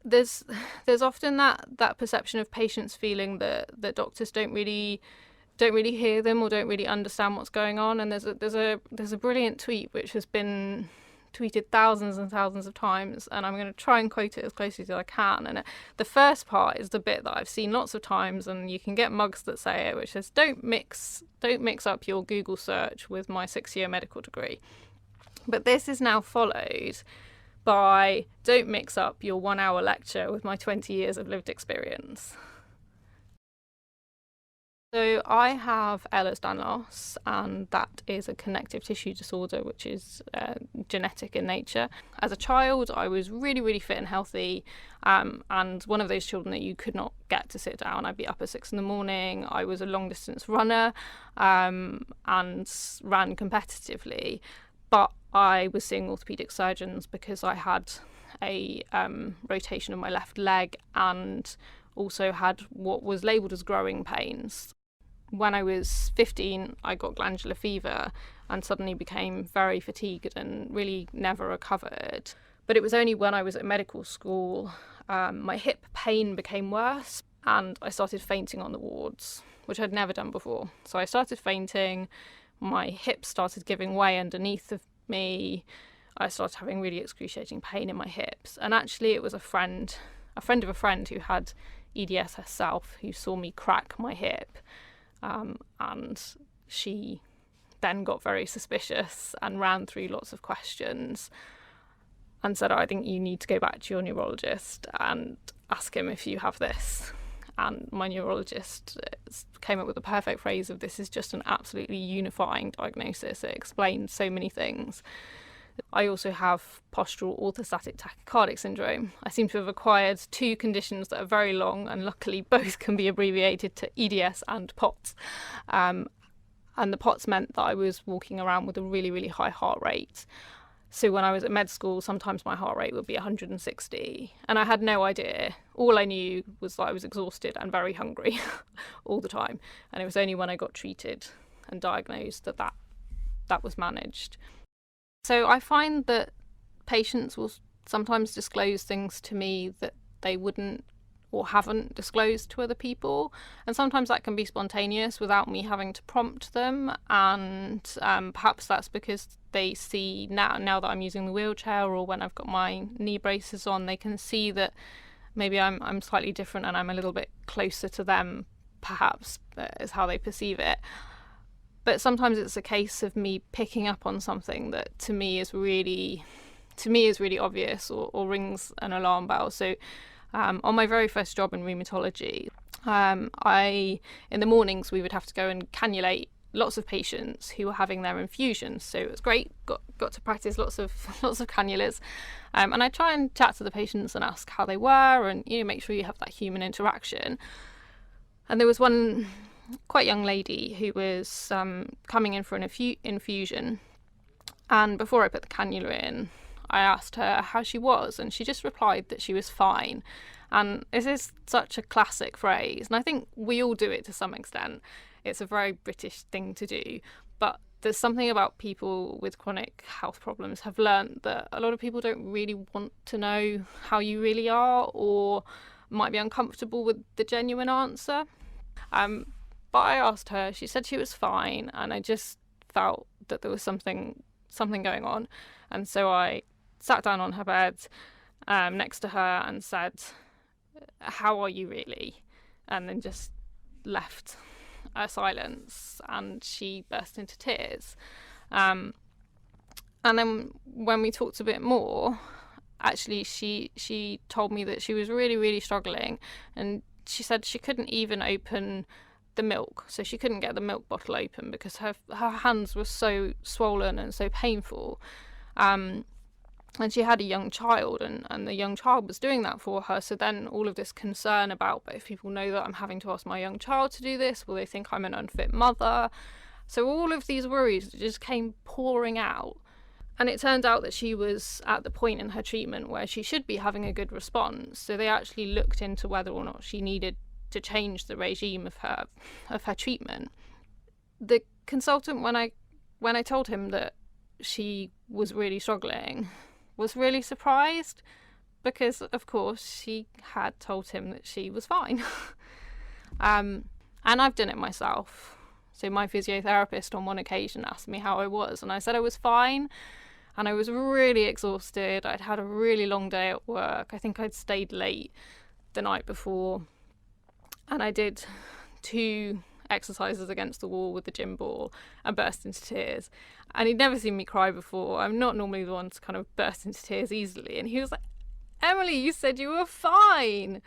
there's there's often that perception of patients feeling that doctors don't really hear them or don't really understand what's going on. And there's a brilliant tweet which has been tweeted thousands and thousands of times, and I'm going to try and quote it as closely as I can. And the first part is the bit that I've seen lots of times, and you can get mugs that say it, which says, don't mix up your Google search with my 6-year medical degree. But this is now followed by, don't mix up your 1 hour lecture with my 20 years of lived experience. So I have Ehlers-Danlos, and that is a connective tissue disorder, which is genetic in nature. As a child, I was really, really fit and healthy, and one of those children that you could not get to sit down. I'd be up at 6 a.m. I was a long-distance runner, and ran competitively, but I was seeing orthopaedic surgeons because I had a rotation of my left leg and also had what was labelled as growing pains. When I was 15, I got glandular fever and suddenly became very fatigued and really never recovered. But it was only when I was at medical school, my hip pain became worse and I started fainting on the wards, which I'd never done before. So I started fainting, my hips started giving way underneath of me, I started having really excruciating pain in my hips. And actually it was a friend of a friend who had EDS herself who saw me crack my hip. And she then got very suspicious and ran through lots of questions and said, I think you need to go back to your neurologist and ask him if you have this. And my neurologist came up with the perfect phrase of, this is just an absolutely unifying diagnosis. It explains so many things. I also have postural orthostatic tachycardic syndrome. I seem to have acquired 2 conditions that are very long, and luckily both can be abbreviated to EDS and POTS. And the POTS meant that I was walking around with a really, really high heart rate. So when I was at med school, sometimes my heart rate would be 160, and I had no idea. All I knew was that I was exhausted and very hungry all the time. And it was only when I got treated and diagnosed that was managed. So I find that patients will sometimes disclose things to me that they wouldn't or haven't disclosed to other people. And sometimes that can be spontaneous without me having to prompt them. And perhaps that's because they see now that I'm using the wheelchair, or when I've got my knee braces on, they can see that maybe I'm slightly different and I'm a little bit closer to them, perhaps, is how they perceive it. But sometimes it's a case of me picking up on something that to me is really obvious or rings an alarm bell. So on my very first job in rheumatology, in the mornings we would have to go and cannulate lots of patients who were having their infusions. So it was great, got to practice lots of cannulas, and I try and chat to the patients and ask how they were, and make sure you have that human interaction. And there was one quite young lady who was coming in for an infusion, and before I put the cannula in, I asked her how she was, and she just replied that she was fine. And this is such a classic phrase, and I think we all do it to some extent. It's a very British thing to do, but there's something about people with chronic health problems have learnt that a lot of people don't really want to know how you really are, or might be uncomfortable with the genuine answer. But I asked her, she said she was fine, and I just felt that there was something going on. And so I sat down on her bed next to her and said, how are you really? And then just left a silence, and she burst into tears. And then when we talked a bit more, actually she told me that she was really, really struggling, and she said she couldn't even open the milk, so she couldn't get the milk bottle open because her hands were so swollen and so painful. And she had a young child, and the young child was doing that for her. So then all of this concern about, but if people know that I'm having to ask my young child to do this, will they think I'm an unfit mother? So all of these worries just came pouring out. And it turned out that she was at the point in her treatment where she should be having a good response. So they actually looked into whether or not she needed to change the regime of her treatment. The consultant, when I told him that she was really struggling, was really surprised, because of course she had told him that she was fine. And I've done it myself. So my physiotherapist on one occasion asked me how I was, and I said I was fine, and I was really exhausted. I'd had a really long day at work. I think I'd stayed late the night before, and I did 2 exercises against the wall with the gym ball and burst into tears. And he'd never seen me cry before. I'm not normally the one to kind of burst into tears easily. And he was like, "Emily, you said you were fine."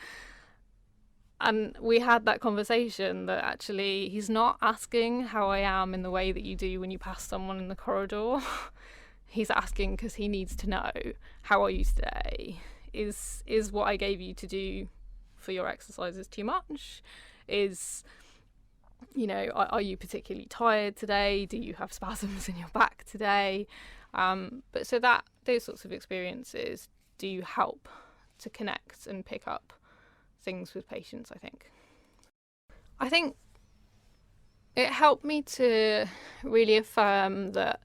And we had that conversation that actually he's not asking how I am in the way that you do when you pass someone in the corridor. He's asking because he needs to know, how are you today? Is what I gave you to do for your exercises too much? Are you particularly tired today? Do you have spasms in your back today? But so that those sorts of experiences do help to connect and pick up things with patients, I think. I think it helped me to really affirm that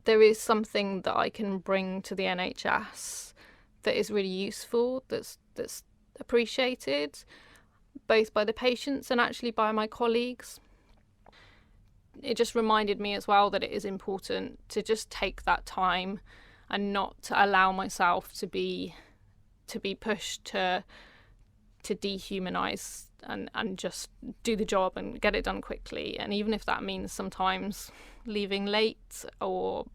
there is something that I can bring to the NHS that is really useful, that's appreciated, both by the patients and actually by my colleagues. It just reminded me as well that it is important to just take that time and not to allow myself to be pushed to dehumanize and just do the job and get it done quickly. And even if that means sometimes leaving late or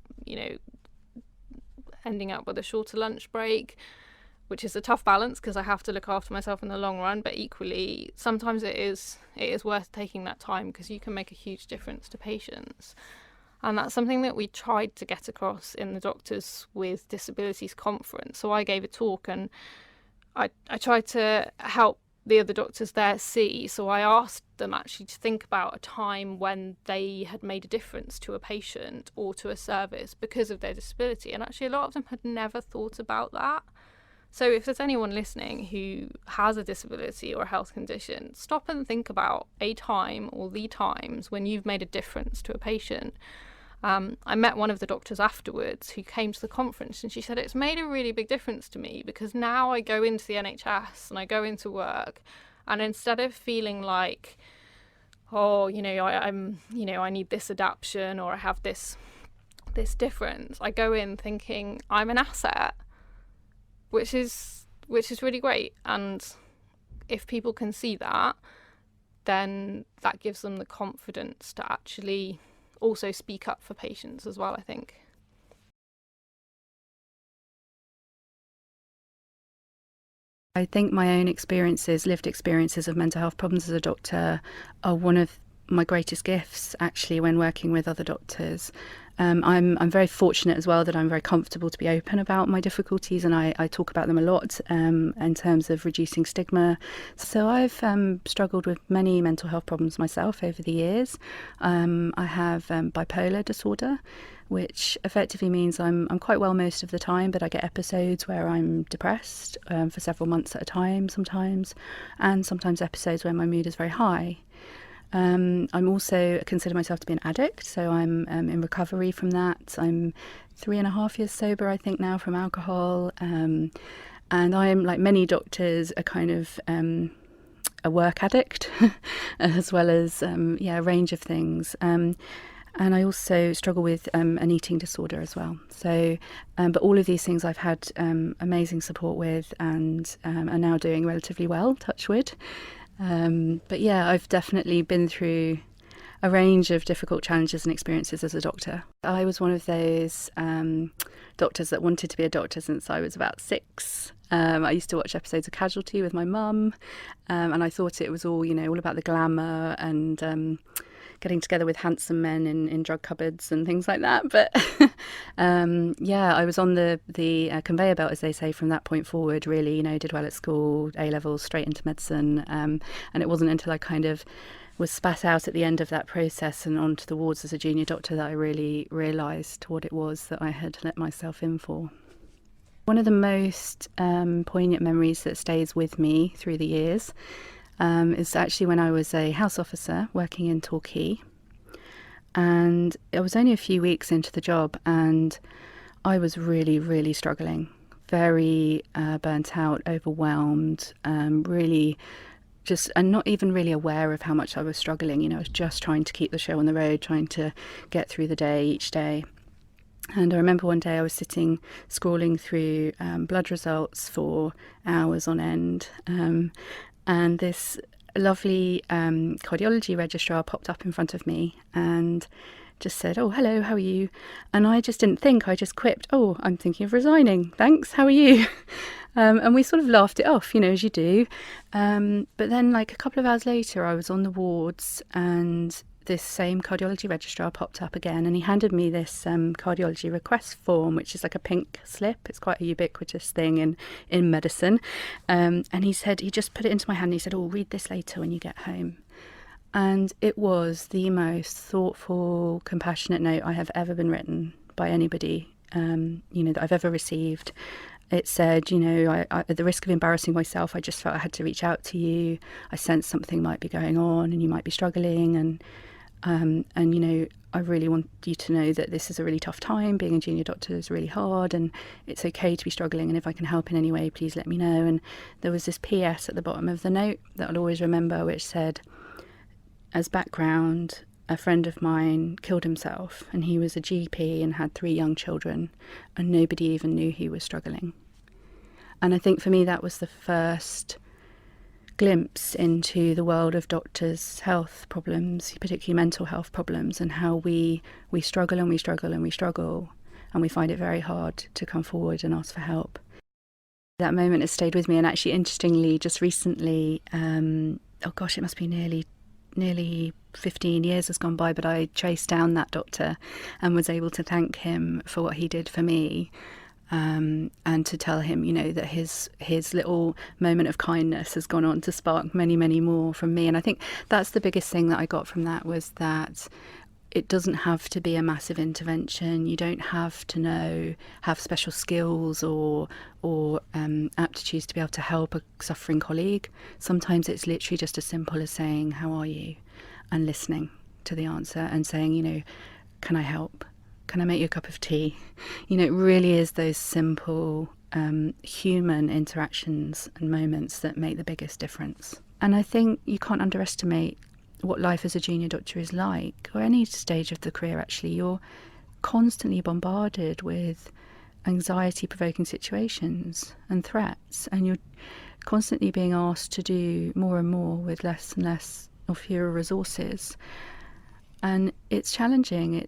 ending up with a shorter lunch break, which is a tough balance because I have to look after myself in the long run, but equally sometimes it is worth taking that time because you can make a huge difference to patients. And that's something that we tried to get across in the Doctors with Disabilities conference. So I gave a talk and I tried to help the other doctors there see. So I asked them actually to think about a time when they had made a difference to a patient or to a service because of their disability. And actually a lot of them had never thought about that. So if there's anyone listening who has a disability or a health condition, stop and think about a time or the times when you've made a difference to a patient. I met one of the doctors afterwards who came to the conference, and she said it's made a really big difference to me because now I go into the NHS and I go into work, and instead of feeling like, I need this adaptation or I have this difference, I go in thinking I'm an asset, which is really great. And if people can see that, then that gives them the confidence to actually also speak up for patients as well, I think. I think my own lived experiences of mental health problems as a doctor are one of my greatest gifts, actually, when working with other doctors. I'm very fortunate as well that I'm very comfortable to be open about my difficulties, and I talk about them a lot in terms of reducing stigma. So I've struggled with many mental health problems myself over the years. I have bipolar disorder, which effectively means I'm quite well most of the time, but I get episodes where I'm depressed for several months at a time sometimes, and sometimes episodes where my mood is very high. I'm also consider myself to be an addict, so I'm in recovery from that. I'm 3.5 years sober, I think, now from alcohol, and I'm, like many doctors, a kind of a work addict, as well as a range of things. And I also struggle with an eating disorder as well. So, but all of these things I've had amazing support with, and are now doing relatively well, touch wood. But yeah, I've definitely been through a range of difficult challenges and experiences as a doctor. I was one of those doctors that wanted to be a doctor since I was about 6. I used to watch episodes of Casualty with my mum, and I thought it was all about the glamour and getting together with handsome men in drug cupboards and things like that. But I was on the conveyor belt, as they say, from that point forward, really, did well at school, A-levels, straight into medicine. And it wasn't until I kind of was spat out at the end of that process and onto the wards as a junior doctor that I really realised what it was that I had let myself in for. One of the most poignant memories that stays with me through the years is actually when I was a house officer working in Torquay, and I was only a few weeks into the job, and I was really, really struggling very burnt out, overwhelmed, really just, and not even really aware of how much I was struggling. I was just trying to keep the show on the road, trying to get through the day each day. And I remember one day I was sitting scrolling through blood results for hours on end, and this lovely cardiology registrar popped up in front of me and just said, "Oh, hello, how are you?" And I just didn't think, I just quipped, "Oh, I'm thinking of resigning, thanks, how are you?" And we sort of laughed it off, as you do. But then like a couple of hours later, I was on the wards and this same cardiology registrar popped up again, and he handed me this cardiology request form, which is like a pink slip. It's quite a ubiquitous thing in medicine. And he just put it into my hand and he said, "Oh, read this later when you get home." And it was the most thoughtful, compassionate note I have ever been written by anybody, that I've ever received. It said, I, at the risk of embarrassing myself, I just felt I had to reach out to you. I sensed something might be going on and you might be struggling. And I really want you to know that this is a really tough time. Being a junior doctor is really hard and it's okay to be struggling. And if I can help in any way, please let me know. And there was this PS at the bottom of the note that I'll always remember, which said, as background, a friend of mine killed himself and he was a GP and had 3 young children and nobody even knew he was struggling. And I think for me that was the first glimpse into the world of doctors' health problems, particularly mental health problems, and how we struggle and we struggle and we struggle and we find it very hard to come forward and ask for help. That moment has stayed with me, and actually interestingly just recently, it must be nearly 15 years has gone by, but I traced down that doctor and was able to thank him for what he did for me, and to tell him, that his little moment of kindness has gone on to spark many, many more from me. And I think that's the biggest thing that I got from that, was that it doesn't have to be a massive intervention. You don't have to have special skills or aptitudes to be able to help a suffering colleague. Sometimes it's literally just as simple as saying, "How are you?" and listening to the answer and saying, "Can I help? Can I make you a cup of tea?" It really is those simple human interactions and moments that make the biggest difference. And I think you can't underestimate what life as a junior doctor is like, or any stage of the career actually. You're constantly bombarded with anxiety-provoking situations and threats, and you're constantly being asked to do more and more with less and less or fewer resources. And it's challenging.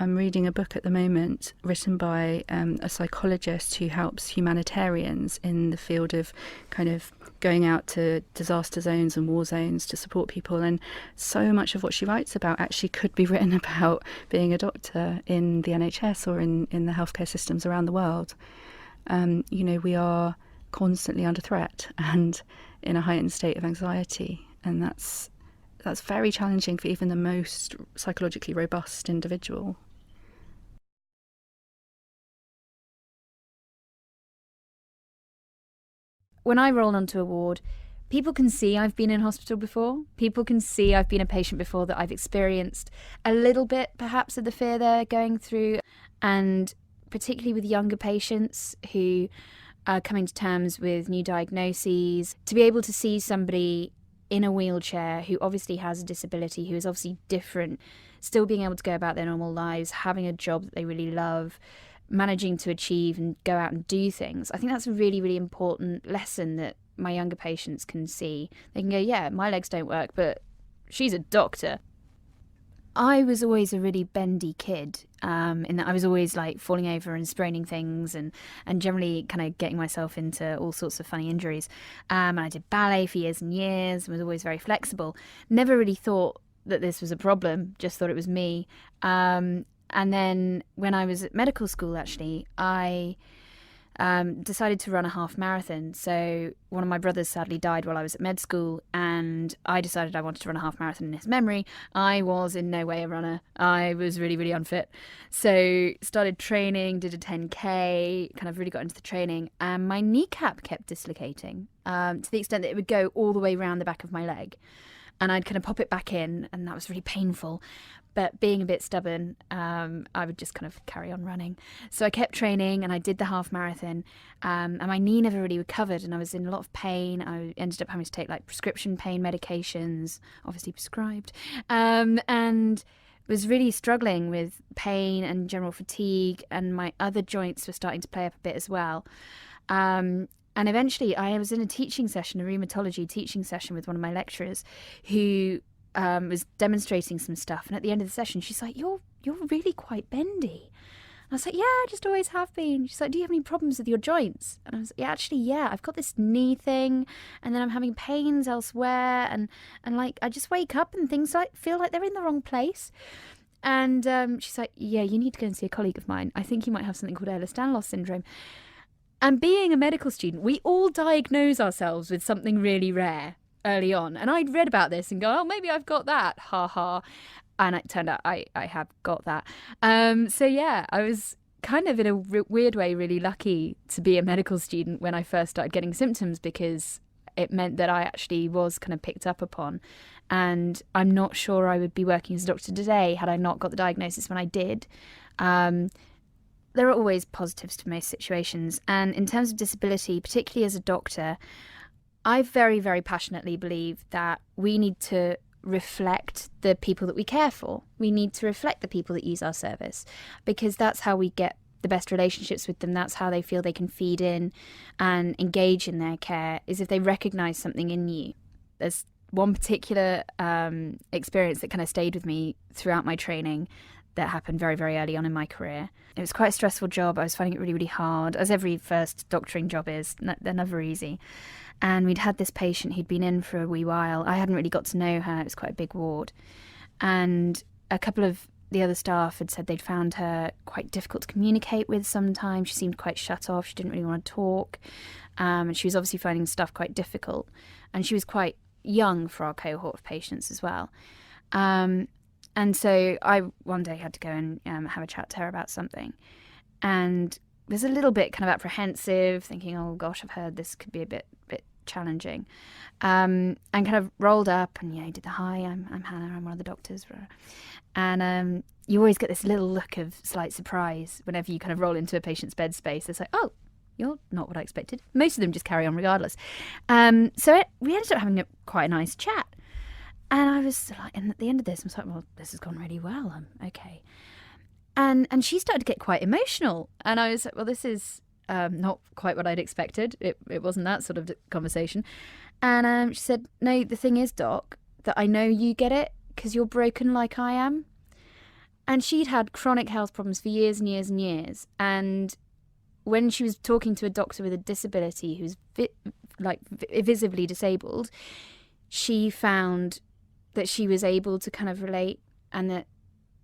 I'm reading a book at the moment written by a psychologist who helps humanitarians in the field of kind of going out to disaster zones and war zones to support people. And so much of what she writes about actually could be written about being a doctor in the NHS or in the healthcare systems around the world. We are constantly under threat and in a heightened state of anxiety. And that's very challenging for even the most psychologically robust individual. When I roll onto a ward, people can see I've been in hospital before. People can see I've been a patient before, that I've experienced a little bit perhaps of the fear they're going through. And particularly with younger patients who are coming to terms with new diagnoses, to be able to see somebody in a wheelchair who obviously has a disability, who is obviously different, still being able to go about their normal lives, having a job that they really love, managing to achieve and go out and do things. I think that's a really, really important lesson that my younger patients can see. They can go, yeah, my legs don't work, but she's a doctor. I was always a really bendy kid, in that I was always like falling over and spraining things and generally kind of getting myself into all sorts of funny injuries. And I did ballet for years and years and was always very flexible. Never really thought that this was a problem, just thought it was me. And then when I was at medical school, actually, I decided to run a half marathon. So one of my brothers sadly died while I was at med school, and I decided I wanted to run a half marathon in his memory. I was in no way a runner. I was really, really unfit. So started training, did a 10K, kind of really got into the training, and my kneecap kept dislocating to the extent that it would go all the way around the back of my leg. And I'd kind of pop it back in, and that was really painful. But being a bit stubborn, I would just kind of carry on running. So I kept training and I did the half marathon, and my knee never really recovered and I was in a lot of pain. I ended up having to take like prescription pain medications, obviously prescribed, and was really struggling with pain and general fatigue, and my other joints were starting to play up a bit as well. And eventually I was in a teaching session, a rheumatology teaching session with one of my lecturers who was demonstrating some stuff, and at the end of the session she's like, you're really quite bendy. And I was like, yeah, I just always have been. She's like, do you have any problems with your joints? And I was like, yeah, I've got this knee thing, and then I'm having pains elsewhere, and like I just wake up and things like feel like they're in the wrong place. And she's like, yeah, you need to go and see a colleague of mine. I think you might have something called Ehlers-Danlos syndrome. And being a medical student, we all diagnose ourselves with something really rare early on. And I'd read about this and go, oh, maybe I've got that, ha ha. And it turned out I have got that. So yeah, I was kind of in a weird way really lucky to be a medical student when I first started getting symptoms, because it meant that I actually was kind of picked up upon. And I'm not sure I would be working as a doctor today had I not got the diagnosis when I did. There are always positives to most situations. And in terms of disability, particularly as a doctor, I very, very passionately believe that we need to reflect the people that we care for. We need to reflect the people that use our service, because that's how we get the best relationships with them. That's how they feel they can feed in and engage in their care, is if they recognise something in you. There's one particular experience that kind of stayed with me throughout my training that happened very, very early on in my career. It was quite a stressful job. I was finding it really, really hard, as every first doctoring job is. They're never easy. And we'd had this patient who'd been in for a wee while. I hadn't really got to know her. It was quite a big ward. And a couple of the other staff had said they'd found her quite difficult to communicate with sometimes. She seemed quite shut off. She didn't really want to talk. And she was obviously finding stuff quite difficult. And she was quite young for our cohort of patients as well. And so I one day had to go and have a chat to her about something. And was a little bit kind of apprehensive, thinking, oh gosh, I've heard this could be a bit challenging. And kind of rolled up and, did the hi, I'm Hannah, I'm one of the doctors. And you always get this little look of slight surprise whenever you kind of roll into a patient's bed space. It's like, oh, you're not what I expected. Most of them just carry on regardless. So we ended up having quite a nice chat. And I was like, and at the end of this, I was like, well, this has gone really well. Okay. And she started to get quite emotional. And I was like, well, this is not quite what I'd expected. It wasn't that sort of conversation. And she said, no, the thing is, Doc, that I know you get it because you're broken like I am. And she'd had chronic health problems for years and years and years. And when she was talking to a doctor with a disability who's visibly disabled, she found that she was able to kind of relate, and that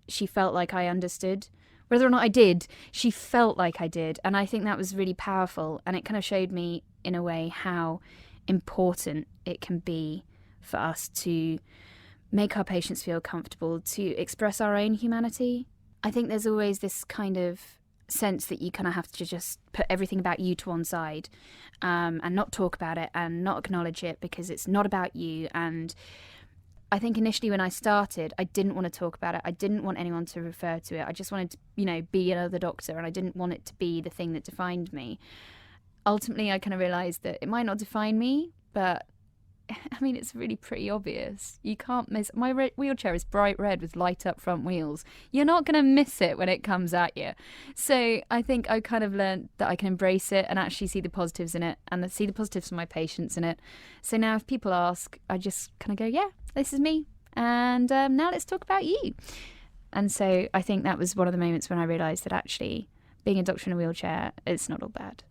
she felt like I understood. Whether or not I did, she felt like I did. And I think that was really powerful. And it kind of showed me, in a way, how important it can be for us to make our patients feel comfortable, to express our own humanity. I think there's always this kind of sense that you kind of have to just put everything about you to one side, and not talk about it and not acknowledge it because it's not about you. And I think initially when I started, I didn't want to talk about it. I didn't want anyone to refer to it. I just wanted to, be another doctor, and I didn't want it to be the thing that defined me. Ultimately, I kind of realised that it might not define me, but I mean, it's really pretty obvious. You can't miss. My wheelchair is bright red with light up front wheels. You're not going to miss it when it comes at you. So I think I kind of learned that I can embrace it and actually see the positives in it, and see the positives for my patients in it. So now if people ask, I just kind of go, yeah, this is me. And now let's talk about you. And so I think that was one of the moments when I realised that actually being a doctor in a wheelchair, it's not all bad.